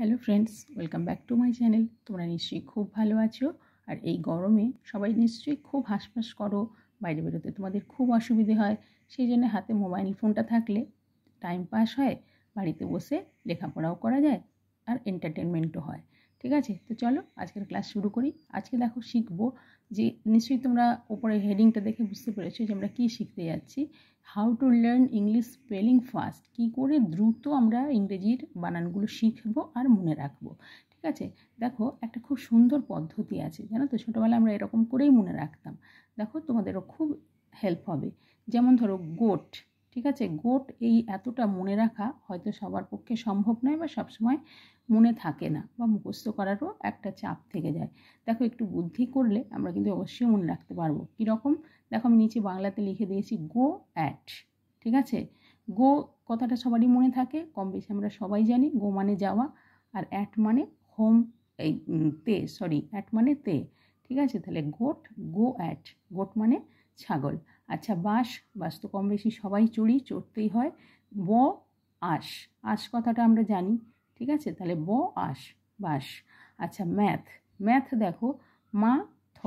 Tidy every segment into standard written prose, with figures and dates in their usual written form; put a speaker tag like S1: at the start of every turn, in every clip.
S1: Hello friends, welcome back to my channel. তোমরা নিশ্চয়ই খুব ভালো আছো। আর এই গরমে সবাই নিশ্চয়ই খুব হাঁসফাঁস করো, বাইরে বেরোতে তোমাদের খুব অসুবিধে হয়। সেই জন্য হাতে মোবাইল ফোনটা থাকলে টাইম পাস হয়, বাড়িতে বসে লেখাপড়াও করা যায় আর এন্টারটেনমেন্টও হয়। ঠিক আছে, তো চলো আজকের ক্লাস শুরু করি। আজকে দেখো শিখবো যে, নিশ্চয়ই তোমরা ওপরে হেডিংটা দেখে বুঝতে পেরেছো যে আমরা কী শিখতে যাচ্ছি। How to learn English spelling fast, কী করে দ্রুত আমরা ইংরেজির বানানগুলো শিখবো আর মনে রাখবো। ঠিক আছে, দেখো একটা খুব সুন্দর পদ্ধতি আছে, জানো তো, ছোটোবেলায় আমরা এরকম করেই মনে রাখতাম। দেখো তোমাদেরও খুব হেল্প হবে। যেমন ধরো গোট, ঠিক আছে, গোট এই এতটা মনে রাখা হয়তো সবার পক্ষে সম্ভব নয় বা সবসময় মনে থাকে না, বা মুখস্থ করারও একটা চাপ থেকে যায়। দেখো একটু বুদ্ধি করলে আমরা কিন্তু অবশ্যই মনে রাখতে পারবো। কীরকম, দেখো আমি নিচে বাংলাতে লিখে দিয়েছি গো অ্যাট। ঠিক আছে, গো কথাটা সবারই মনে থাকে, কম বেশি আমরা সবাই জানি। গো মানে যাওয়া, আর অ্যাট মানে হোম, এই অ্যাট মানে তে। ঠিক আছে, তাহলে গোট, গো অ্যাট, গোট মানে ছাগল। আচ্ছা, বাস, বাস তো কম বেশি সবাই চড়তেই হয়। ব আস, আস কথাটা আমরা জানি। ঠিক আছে, তাহলে ব আস, বাস। আচ্ছা, ম্যাথ, ম্যাথ দেখো মা থ,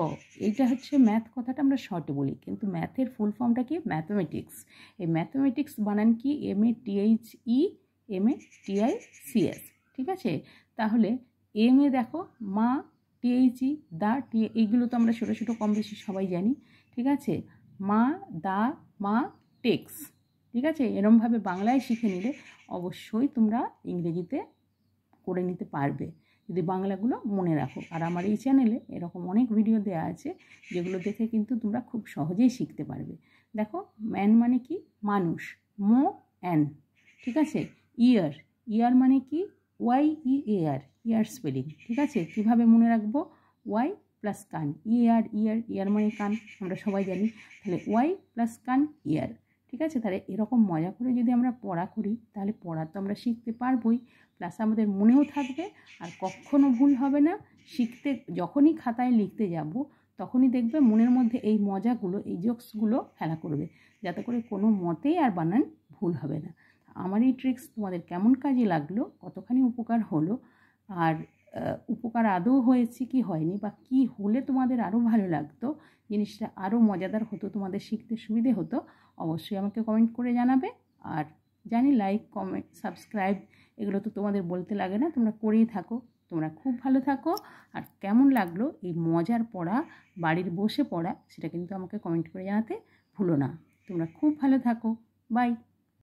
S1: এইটা হচ্ছে ম্যাথ কথাটা আমরা শর্টে বলি, কিন্তু ম্যাথের ফুল ফর্মটা কি? ম্যাথমেটিক্স। এই ম্যাথমেটিক্স বানান কি? MATHE MATICS। ঠিক আছে, তাহলে এ দেখো মা, THE দা, এইগুলো তো আমরা ছোটো ছোটো কম বেশি সবাই জানি। ঠিক আছে, মা দা মা টেক্স। ঠিক আছে, এরমভাবে বাংলায় শিখে নিলে অবশ্যই তোমরা ইংরেজিতে করে নিতে পারবে, যদি বাংলাগুলো মনে রাখো। আর আমার এই চ্যানেলে এরকম অনেক ভিডিও দেওয়া আছে, যেগুলো দেখে কিন্তু তোমরা খুব সহজেই শিখতে পারবে। দেখো, ম্যান মানে কি? মানুষ, মো অ্যান। ঠিক আছে, ইয়ার, ইয়ার মানে কি? YEAR, ইয়ার স্পেলিং। ঠিক আছে, কীভাবে মনে রাখবো? ওয়াই প্লাস কান, ইয়ার, ইয়ার, ইয়ার মানে কান, আমরা সবাই জানি। তাহলে ওয়াই প্লাস কান, ইয়ার। ঠিক আছে, তাহলে এরকম মজা করে যদি আমরা পড়া করি, তাহলে পড়া তো আমরা শিখতে পারবোই, প্লাস আমাদের মনেও থাকবে, আর কখনো ভুল হবে না। শিখতে যখনই খাতায় লিখতে যাব, তখনই দেখবে মনের মধ্যে এই মজাগুলো, এই জোকসগুলো খেলা করবে, যাতে করে কোনো মতেই আর বানান ভুল হবে না। আমার এই ট্রিক্স তোমাদের কেমন কাজে লাগলো, কতখানি উপকার হলো, আর উপকার আদৌ হয়েছে কি হয়নি, বা কি হলে তোমাদের আরও ভালো লাগতো, জিনিসটা আরও মজাদার হতো, তোমাদের শিখতে সুবিধে হতো, অবশ্যই আমাকে কমেন্ট করে জানাবে। আর জানি লাইক, কমেন্ট, সাবস্ক্রাইব এগুলো তো তোমাদের বলতে লাগে না, তোমরা করেই থাকো। তোমরা খুব ভালো থাকো। আর কেমন লাগলো এই মজার পড়া, বাড়ির বসে পড়া, সেটা কিন্তু আমাকে কমেন্ট করে জানাতে ভুলো না। তোমরা খুব ভালো থাকো। বাই।